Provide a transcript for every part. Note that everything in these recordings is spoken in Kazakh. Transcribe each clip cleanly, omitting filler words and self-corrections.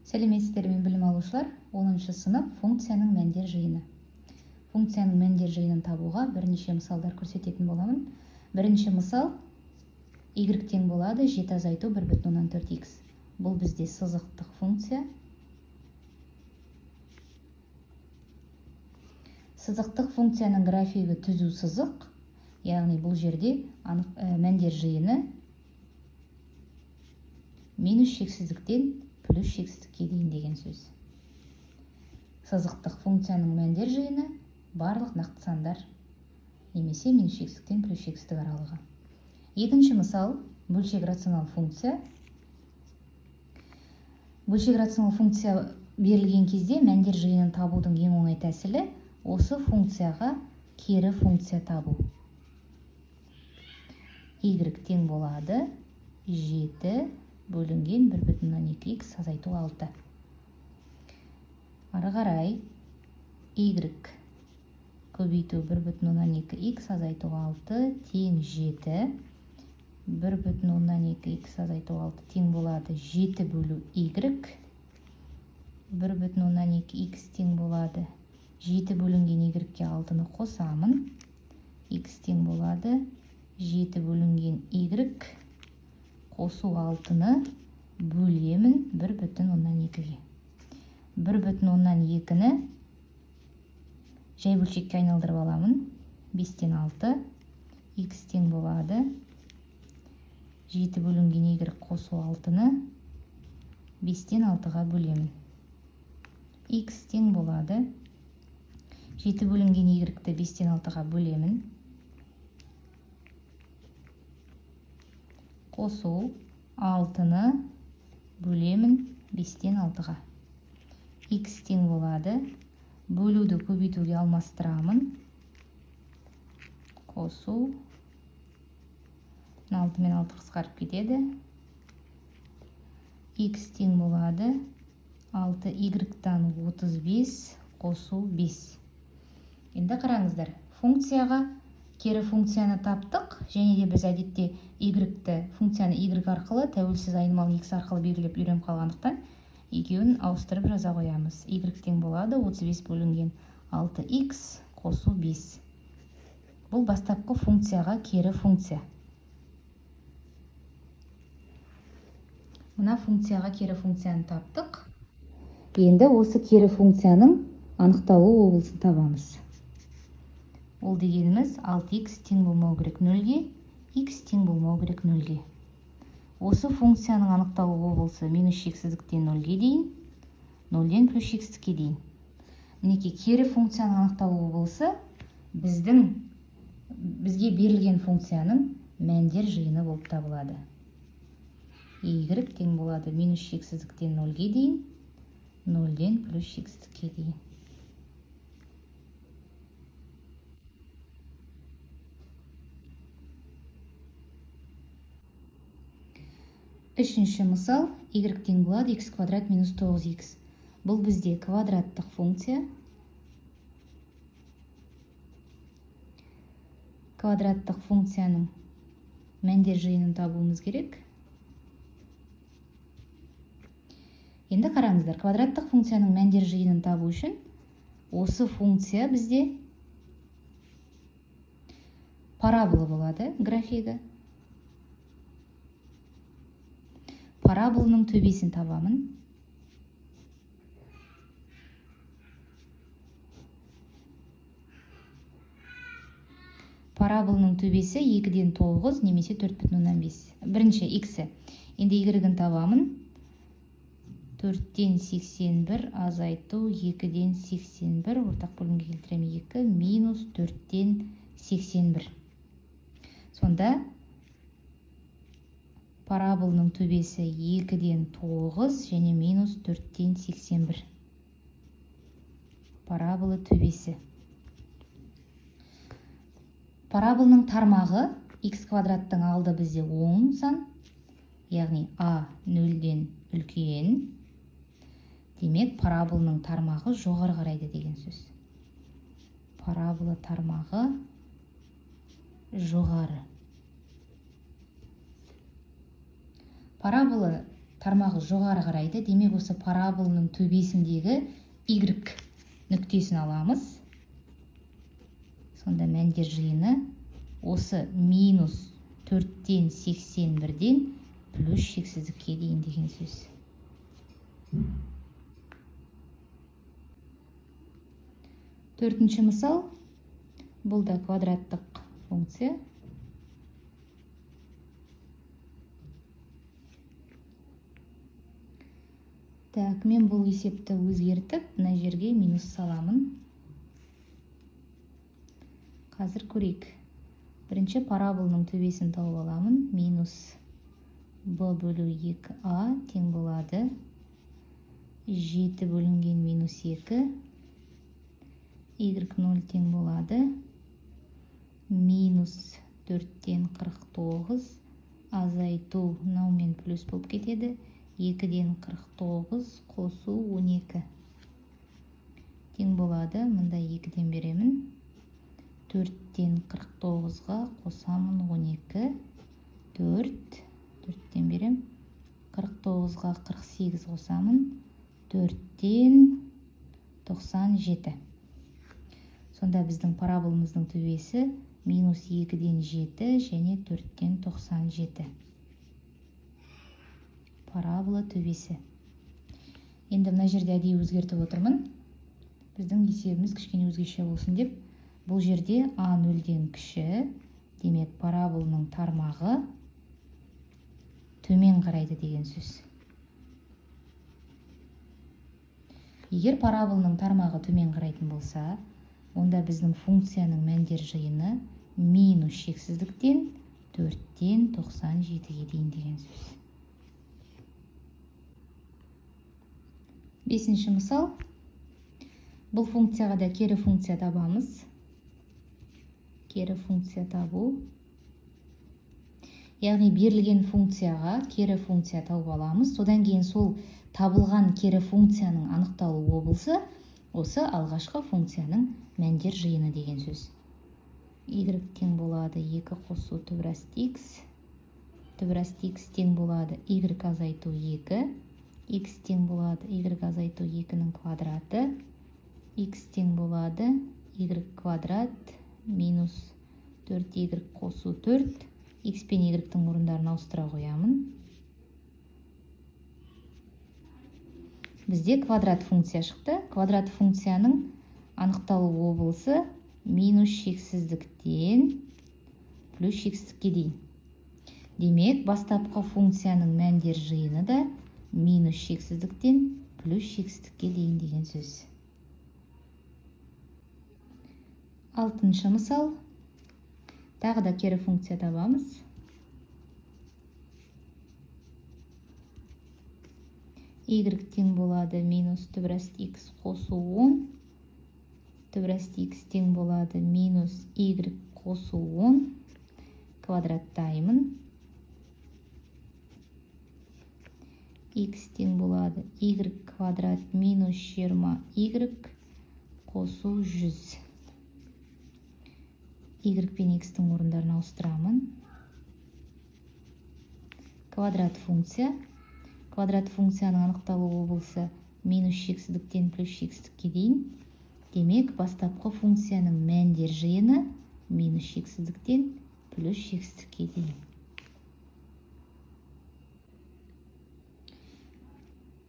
Сәлеметсіздер мен білім алушылар, 10-шы сынып функцияның мәндер жиыны. Функцияның мәндер жиынын табуға бірнеше мысалдар көрсететін боламын. Бірінші мысал y тең болады 7 азайту 1,4x. Бұл бізде сызықтық функция. Сызықтық функцияның графигі түзу сызық, яғни бұл жерде мәндер жиыны минус шексіздіктен плюс шексіздікке дейін деген сөз. Сызықтық функцияның мәндер жиыны барлық нақты сандар немесе минус шексіздіктен плюс шексіздік аралығы. Екінші мысал бөлшек рационал функция. Бөлшек рационал функция берілген кезде мәндер жиынын табудың ең оңай тәсілі осы функцияға кері функция табу. Y тең болады 7 бөлінген 1,2x азайту 6. Ары қарай y көбейту 1,2x азайту 6 тең 7. 1,2x азайту 6 тең болады 7 бөлу y. 1,2x тең болады 7 бөлінген y-ке 6-ны қосамын. X тең болады 7 бөлінген y қосу 6-ны бөлемін 1,2-ге. 1,2-ні жай бөлшекке айналдырып аламын. 5-тен 6. X тең болады 7 бөлінген y қосу 6-ны 5-тен 6-ға бөлемін. X тең болады 7 бөлінген y-ті 5-тен 6-ға бөлемін. Қосу 6-ны бөлемін 5-тен 6-ға. X тең болады. Бөлуді көбейтуге алмастырамын. Қосу 6 мен 6 қысқарып кетеді. X тең болады. 6 y-тан 35 қосу 5. Енді қараңыздар. Функцияға кері функцияны таптық, және де біз әдетте функцияны y арқылы тәуелсіз айнымалы x арқылы белгілеп үйреніп қалғандықтан екеуін ауыстырып жаза қоямыз. Y тең болады 35 бөлінген 6x қосу 5. Бұл бастапқы функцияға кері функция. Мына функцияға кері функцияны таптық. Енді осы кері функцияның анықталу облысын табамыз. Ол дегеніміз 6x тең болмау керек 0-ге, x тең болмау керек 0-ге. Осы функцияның анықталу облысы минус шексіздіктен 0-ге дейін, 0-ден плюс шексіздікке дейін. Мінекей кері функцияның анықталу облысы бізге берілген функцияның мәндер жиыны болып табылады. Y тең болады минус шексіздіктен 0-ге дейін, 0-ден плюс шексіздікке дейін. Үшінші мысал, y тең болады x квадрат минус 9x. Бұл бізде квадраттық функция. Квадраттық функцияның мәндер жиынын табуымыз керек. Енді қараңыздар, квадраттық функцияның мәндер жиынын табу үшін осы функция бізде парабола болады, графигі. Параболаның төбесін табамын. Параболаның төбесі 2-ден 9 немесе 4,5. Бірінші x-і. Енді y-ін табамын. 4-тен 81 азайту 2-ден 81. Ортақ бөлімге келтірем 2 минус 4-тен 81. Сонда параболаның төбесі 2-ден 9 және минус 4-тен 81. Парабола төбесі. Параболаның тармағы x квадраттың алды бізде оң сан, яғни a 0-ден үлкен. Демек, параболаның тармағы жоғары қарайды деген сөз. Парабола тармағы жоғары. Парабола тармағы жоғары қарайды. Демек осы параболаның төбесіндегі y нүктесін аламыз. Сонда мәндер жиыны осы минус 4-тен 81-ден плюс шексіздікке дейін деген сөз. Төртінші мысал, бұл да квадраттық функция. Так, мен бұл есепті өзгертіп, мына жерге минус саламын. Қазір көрейік. Бірінші параболаның төбесін тауып аламын. Минус b бөлу 2a тең болады 7 бөлінген минус 2. y0 тең болады минус 4-тен 49. Азайту мынаумен плюс болып кетеді. 2-ден 49 қосу 12 тең болады. Мында 2-ден беремін. 4-тен 49-ға қосамын 12. 4-тен берем. 49-ға 48 қосамын. 4-тен 97. Сонда біздің параболымыздың төбесі минус 2-ден 7 және 4-тен 97. Парабола төбесі. Енді мына жерде әдейі өзгертіп отырмын. Біздің есебіміз кішкене өзгеше болсын деп. Бұл жерде a 0-ден кіші. Демек параболаның тармағы төмен қарайды деген сөз. Егер параболаның тармағы төмен қарайтын болса, онда біздің функцияның мәндер жиыны минус шексіздіктен 4-тен 97-ге дейін деген сөз. Бесінші мысал. Бұл функцияға да кері функция табамыз. Кері функция табу. Яғни берілген функцияға кері функция тауып аламыз. Содан кейін сол табылған кері функцияның анықталуы болса, осы алғашқы функцияның мәндер жиыны деген сөз. Y тең болады 2 қосу түбірасты x. Түбірасты x тең болады y азайту 2. X тең болады y азайту 2-нің квадраты. X тең болады y квадрат минус 4y қосу 4. X пен y-тің орындарын ауыстыра қоямын. Бізде квадрат функция шықты. Квадрат функцияның анықталу облысы минус шексіздіктен плюс шексіздікке дейін. Демек, бастапқы функцияның мәндер жиыны да минус шексіздіктен плюс шексіздікке дейін деген сөз. Алтыншы мысал. Тағы да кері функция табамыз. Y тең болады минус түбірасты x қосу 10. Түбірасты x тең болады минус y қосу 10. Квадраттаймын. X тең болады y квадрат минус 20y қосу 100. Y пен x-тің орындарын ауыстырамын. Квадрат функция. Квадрат функцияның анықталу облысы минус шексіздіктен плюс шексіздікке дейін. Демек, бастапқы функцияның мәндер жиыны минус шексіздіктен плюс шексіздікке дейін.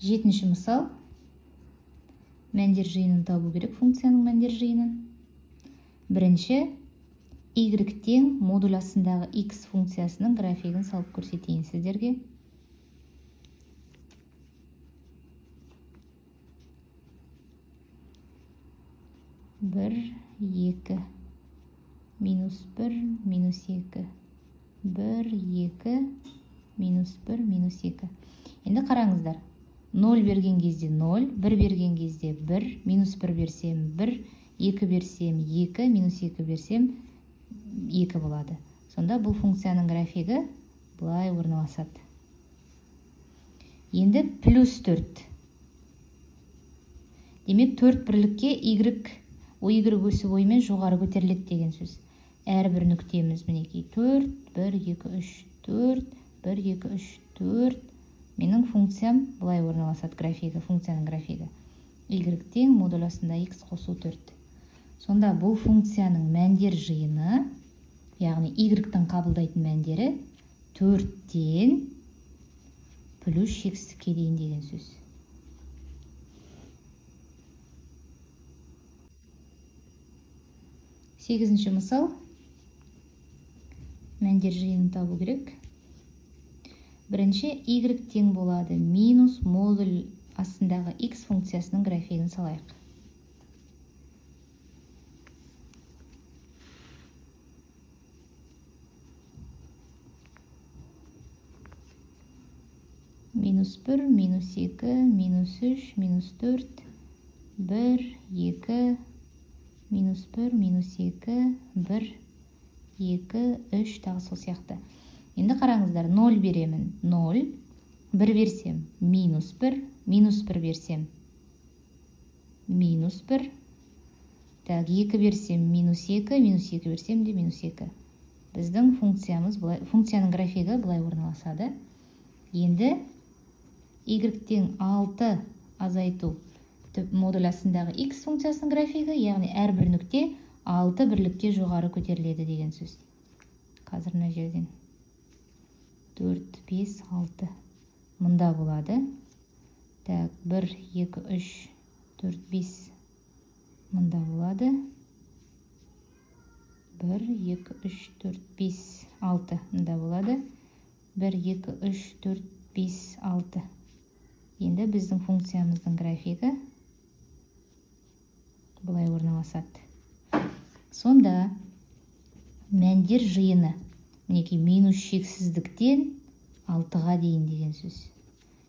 Жетінші мысал. Мәндер жиынын табу керек функцияның мәндер жиынын. Бірінші, y тең модуль астындағы x функциясының графигін салып көрсетейін сіздерге. Бір, екі, минус бір, минус екі. Бір, екі, минус бір, минус екі. Енді қараңыздар. 0 берген кезде 0, 1 берген кезде 1, минус 1 берсем 1, 2 берсем 2, минус 2 берсем 2 болады. Сонда бұл функцияның графигі бұлай орналасады. Енді плюс 4. Демек 4 бірлікке y өсіп оймен жоғары көтеріледі деген сөз. Әрбір нүктеміз мінекей 4, 1, 2, 3, 4, 1, 2, 3, 4, менің функциям былай орналасады графигі, функцияның графигі. Y тең модуль астында x қосу 4. Сонда бұл функцияның мәндер жиыны, яғни Y-тің қабылдайтын мәндері 4-тен плюс шексіздікке дейін деген сөз. Сегізінші мысал. Мәндер жиынын табу керек. Бірінші, Y тең болады минус модуль астындағы x функциясының графигін салайық. Минус 1, минус 2, минус 3, минус 4, 1, 2, минус 1, минус 2, 1, 2, 3, тағы сол сияқты. Енді қараңыздар, 0 беремін, 0, 1 берсем, минус 1, минус 1 берсем, минус 1, так, 2 берсем, минус 2, минус 2 берсем де минус 2. Біздің функцияның графигі бұлай орналасады. Енді Y тең 6 азайту модуль астындағы x функциясының графигі, яғни әрбір нүкте 6 бірлікке жоғары көтеріледі деген сөз. Қазір мына жерден 4, 5, 6 мұнда болады. Так, 1, 2, 3, 4, 5 мұнда болады. 1, 2, 3, 4, 5, 6 мұнда болады. 1, 2, 3, 4, 5, 6. Енді біздің функциямыздың графигі бұлай орналасады. Сонда мәндер жиыны мінекей минус шексіздіктен 6-ға дейін деген сөз.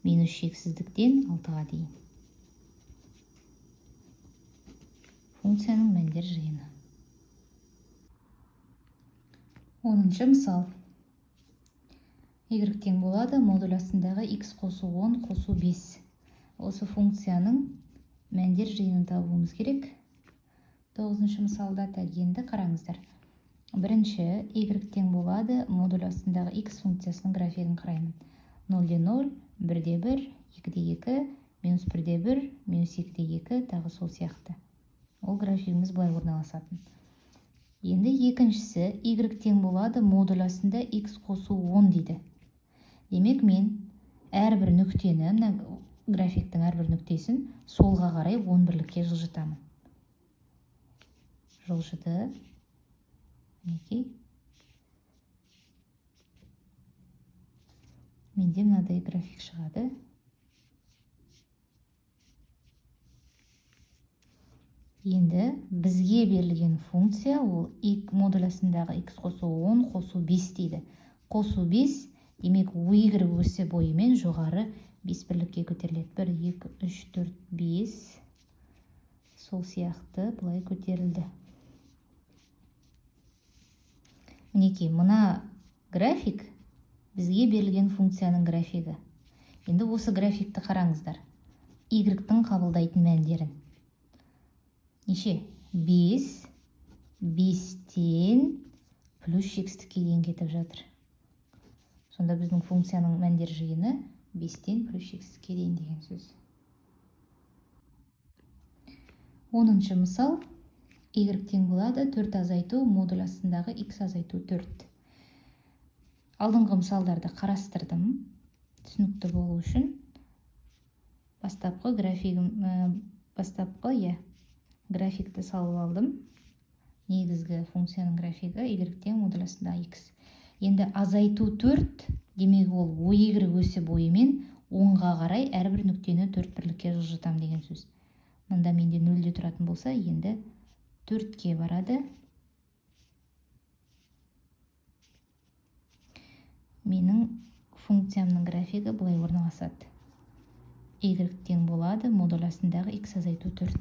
Минус шексіздіктен 6-ға дейін. Функцияның мәндер жиыны. 10-шы мысал. Y тең болады модуль астындағы x қосу 10 қосу 5. Осы функцияның мәндер жиынын табуымыз керек. 9-шы мысалда енді қараңыздар. Бірінші, Y тең болады модуль астындағы x функциясының графигін қараймын. 0-де 0, 1-де 1, 2-де 2, минус 1-де 1, минус 2-де 2, тағы сол сияқты. Ол графигіміз бұлай орналасатын. Енді екіншісі, Y тең болады модуль астында x қосу 10 дейді. Демек мен әрбір нүктені, графиктің әрбір нүктесін солға қарай 10 бірлікке жылжытамын. Жылжыды. Мінекей. Менде мынадай график шығады. Енді бізге берілген функция ол модуль астындағы x қосу 10 қосу 5 дейді. Қосу 5, демек Y өсі бойымен жоғары 5 бірлікке көтеріледі. 1, 2, 3, 4, 5. Сол сияқты бұлай көтерілді. Мінекей, мына график бізге берілген функцияның графигі. Енді осы графикті қараңыздар. Y-тің қабылдайтын мәндерін. Неше? 5, 5-тен плюс шексіздікке дейін кетіп жатыр. Сонда біздің функцияның мәндер жиыны 5-тен плюс шексіздікке дейін деген сөз. 10-шы мысал. Y тең болады 4 азайту модуль астындағы x азайту 4. Алдыңғы мысалдарды қарастырдым. Түсінікті болу үшін. Бастапқы графикті салып алдым. Негізгі функцияның графигі Y тең модуль астындағы x. Енді азайту 4, демек ол Y өсі бойымен 10-ға қарай әрбір нүктені 4 бірлікке жылжытам деген сөз. Мұнда менде 0-де тұратын болса, енді 4-ке барады. Менің функциямның графигі бұлай орналасады. Y тең болады модуль астындағы x азайту 4.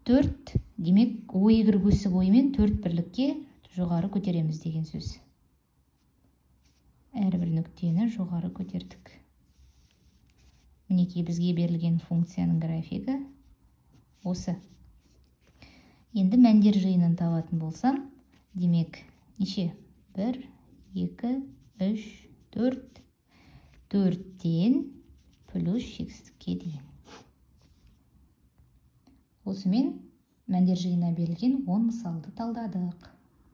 4, демек Y өсі бойымен 4 бірлікке жоғары көтереміз деген сөз. Әрбір нүктені жоғары көтердік. Мінекей бізге берілген функцияның графигі осы. Енді мәндер жиынын табатын болсам, демек неше? 1, 2, 3, 4, 4-тен плюс жетістікке дейін. Осымен мәндер жиынына берілген 10 мысалды талдадық.